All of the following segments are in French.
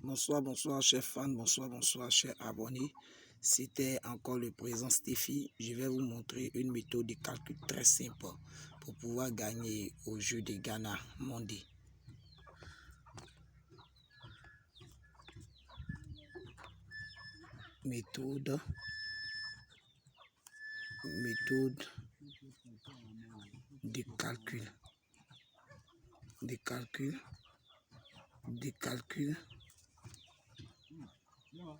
Bonsoir chers fans, bonsoir chers abonnés. C'était encore le président Steffi. Je vais vous montrer une méthode de calcul très simple pour pouvoir gagner au jeu de Ghana Monday. Méthode de calcul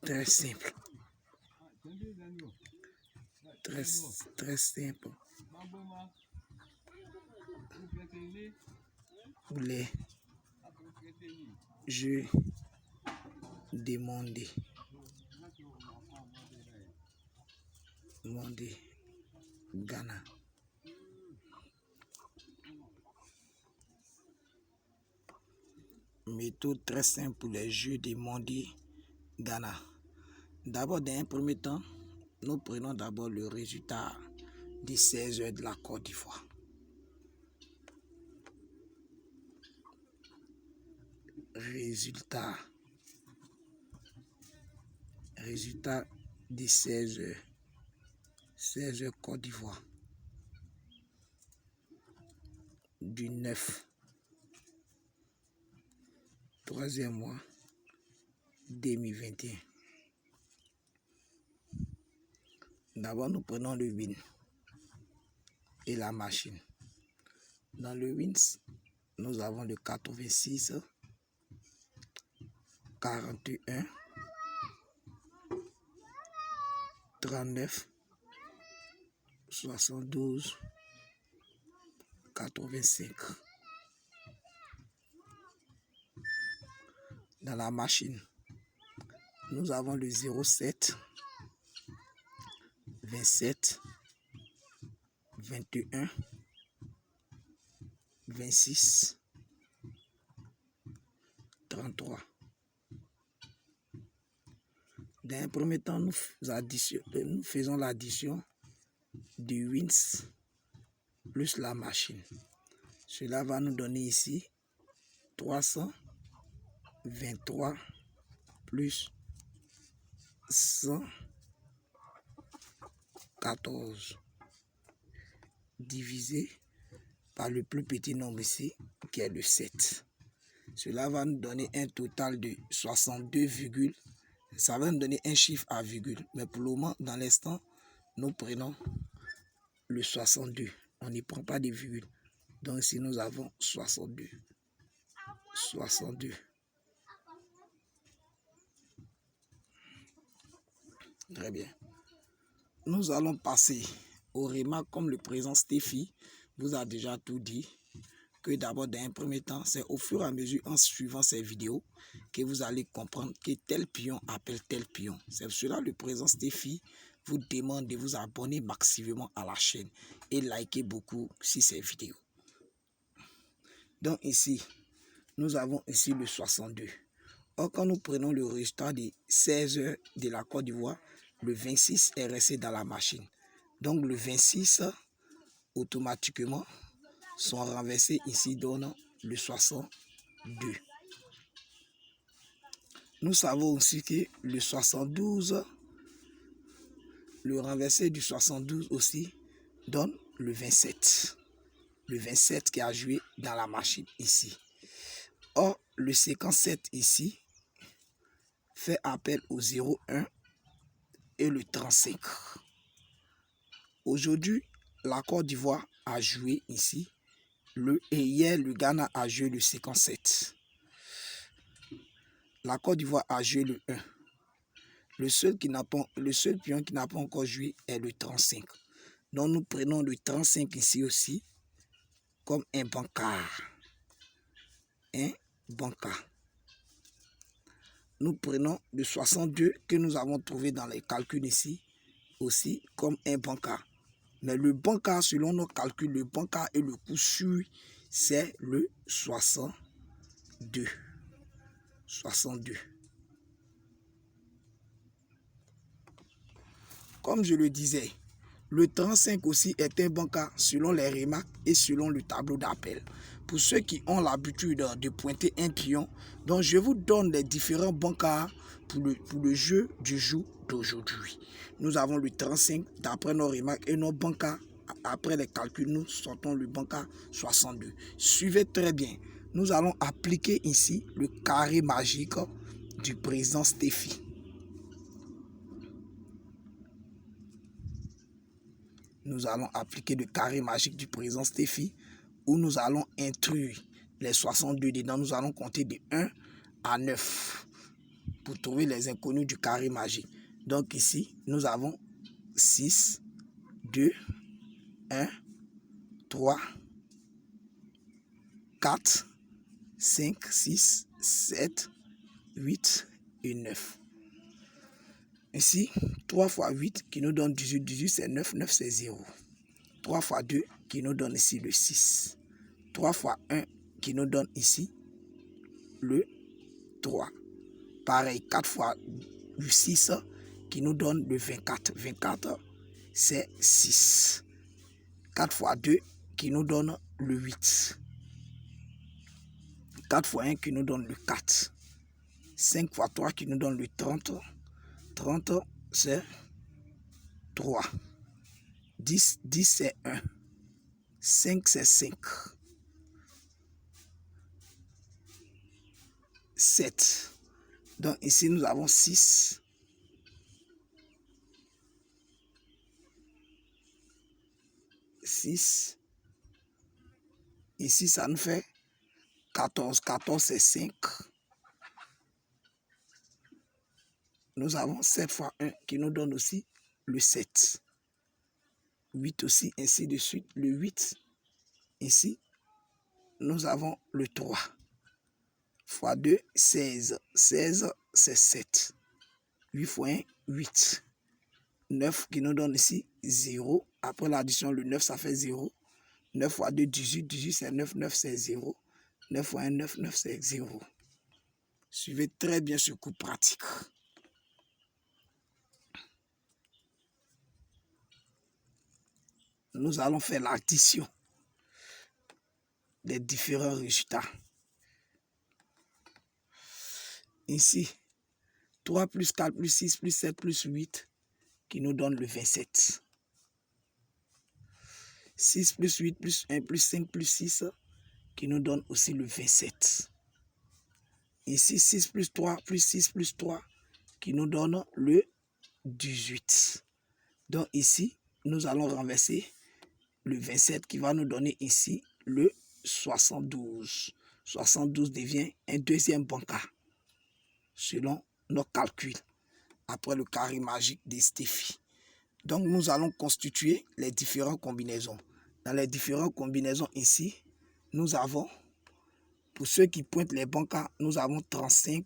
très simple, très simple pour les jeux de Monday Ghana. Méthode très simple pour les jeux de Monday Ghana. D'abord, dans un premier temps, nous prenons d'abord le résultat des 16 heures de la Côte d'Ivoire. Résultat des 16 heures Côte d'Ivoire du 9 3e mois 2021. D'abord, nous prenons le win et la machine. Dans le wins, nous avons le 86, 41, 39, 72, 85. Dans la machine, nous avons le 07, 27, 21, 26, 33. Dans un premier temps, nous faisons l'addition du wins plus la machine. Cela va nous donner ici 323 plus 114 divisé par le plus petit nombre ici qui est le 7. Cela va nous donner un total de 62, ça va nous donner un chiffre à virgule. Mais pour le moment, dans l'instant, nous prenons le 62. On n'y prend pas de virgule. Donc ici, nous avons 62. Très bien. Nous allons passer aux remarques comme le président Steffi vous a déjà tout dit. Que d'abord, dans un premier temps, c'est au fur et à mesure, en suivant ces vidéos, que vous allez comprendre que tel pion appelle tel pion. C'est pour cela que le président Steffi vous demande de vous abonner massivement à la chaîne et liker beaucoup sur ces vidéos. Donc ici, nous avons ici le 62. Or, quand nous prenons le résultat des 16 heures de la Côte d'Ivoire, le 26 est resté dans la machine. Donc le 26, automatiquement, sont renversés ici, donnant le 62. Nous savons aussi que le 72, le renversé du 72 aussi, donne le 27. Le 27 qui a joué dans la machine ici. Or, le 57 ici fait appel au 01 et le 35. Aujourd'hui, la Côte d'Ivoire a joué ici. Et hier, le Ghana a joué le 57. La Côte d'Ivoire a joué le 1. Le seul pion qui n'a pas encore joué est le 35. Donc nous prenons le 35 ici aussi comme un bancard. Nous prenons le 62 que nous avons trouvé dans les calculs ici aussi comme un bancard. Mais le bancard, selon nos calculs, le bancard et le coup sûr, c'est le 62. Comme je le disais, Le 35 aussi est un bon cas selon les remarques et selon le tableau d'appel. Pour ceux qui ont l'habitude de pointer un pion, donc je vous donne les différents bons cas pour le jeu du jour d'aujourd'hui. Nous avons le 35 d'après nos remarques et nos bons cas. Après les calculs, nous sortons le bon cas 62. Suivez très bien. Nous allons appliquer ici le carré magique du président Steffi. Nous allons appliquer le carré magique du président Steffi où nous allons introduire les 62 dedans. Nous allons compter de 1 à 9 pour trouver les inconnus du carré magique. Donc ici, nous avons 6, 2, 1, 3, 4, 5, 6, 7, 8 et 9. Ici, 3 fois 8 qui nous donne 18, 18 c'est 9, 9 c'est 0. 3 fois 2 qui nous donne ici le 6. 3 fois 1 qui nous donne ici le 3. Pareil, 4 fois 6 qui nous donne le 24. 24 c'est 6. 4 fois 2 qui nous donne le 8. 4 fois 1 qui nous donne le 4. 5 fois 3 qui nous donne le 30. 30 c'est 3. 10, 10 c'est 1. 5 c'est 5. 7. Donc ici nous avons 6. 6. Ici ça nous fait 14. 14 c'est 5. Nous avons 7 fois 1 qui nous donne aussi le 7. 8 aussi, ainsi de suite. Le 8, ici, nous avons le 3. Fois 2, 16. 16, c'est 7. 8 fois 1, 8. 9 qui nous donne ici 0. Après l'addition, le 9, ça fait 0. 9 fois 2, 18. 18, c'est 9. 9, c'est 0. 9 fois 1, 9. 9, c'est 0. Suivez très bien ce cours pratique. Nous allons faire l'addition des différents résultats. Ici, 3 plus 4 plus 6 plus 7 plus 8 qui nous donne le 27. 6 plus 8 plus 1 plus 5 plus 6 qui nous donne aussi le 27. Ici, 6 plus 3 plus 6 plus 3 qui nous donne le 18. Donc ici, nous allons renverser le 27 qui va nous donner ici le 72. 72 devient un deuxième bon cas selon nos calculs après le carré magique des Steffi. Donc nous allons constituer les différentes combinaisons. Dans les différentes combinaisons ici, nous avons, pour ceux qui pointent les bons cas, nous avons 35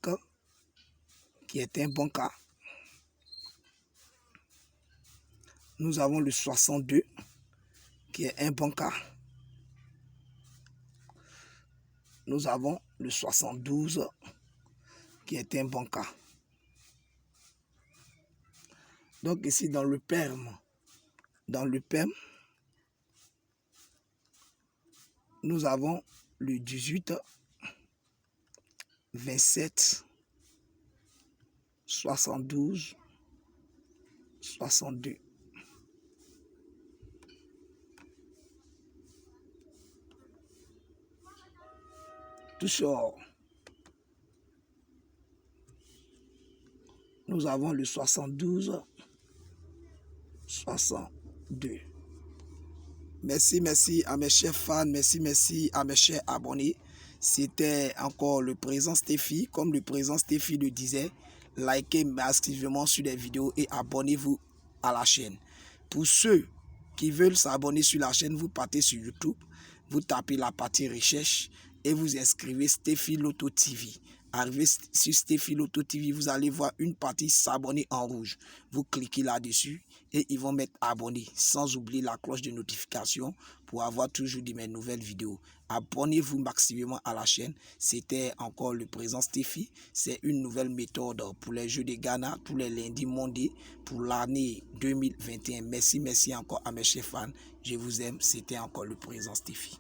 qui est un bon cas. Nous avons le 62 qui est un bon cas. Nous avons le 72 qui est un bon cas. Donc ici dans le PERM, nous avons le 18, 27, 72, 62. Toujours, nous avons le 72, 62. Merci à mes chers fans, merci à mes chers abonnés. C'était encore le président Steffi. Comme le président Steffi le disait, likez massivement sur les vidéos et abonnez-vous à la chaîne. Pour ceux qui veulent s'abonner sur la chaîne, vous partez sur YouTube, vous tapez la partie recherche et vous inscrivez Steffi Loto TV. arrivez sur Stephy Loto TV, vous allez voir une partie s'abonner en rouge. Vous cliquez là-dessus et ils vont mettre abonner, sans oublier la cloche de notification pour avoir toujours de mes nouvelles vidéos. Abonnez-vous maximum à la chaîne. C'était encore le président Stephy. C'est une nouvelle méthode pour les Jeux de Ghana tous les lundis mondays pour l'année 2021. Merci encore à mes chers fans. Je vous aime. C'était encore le président Stephy.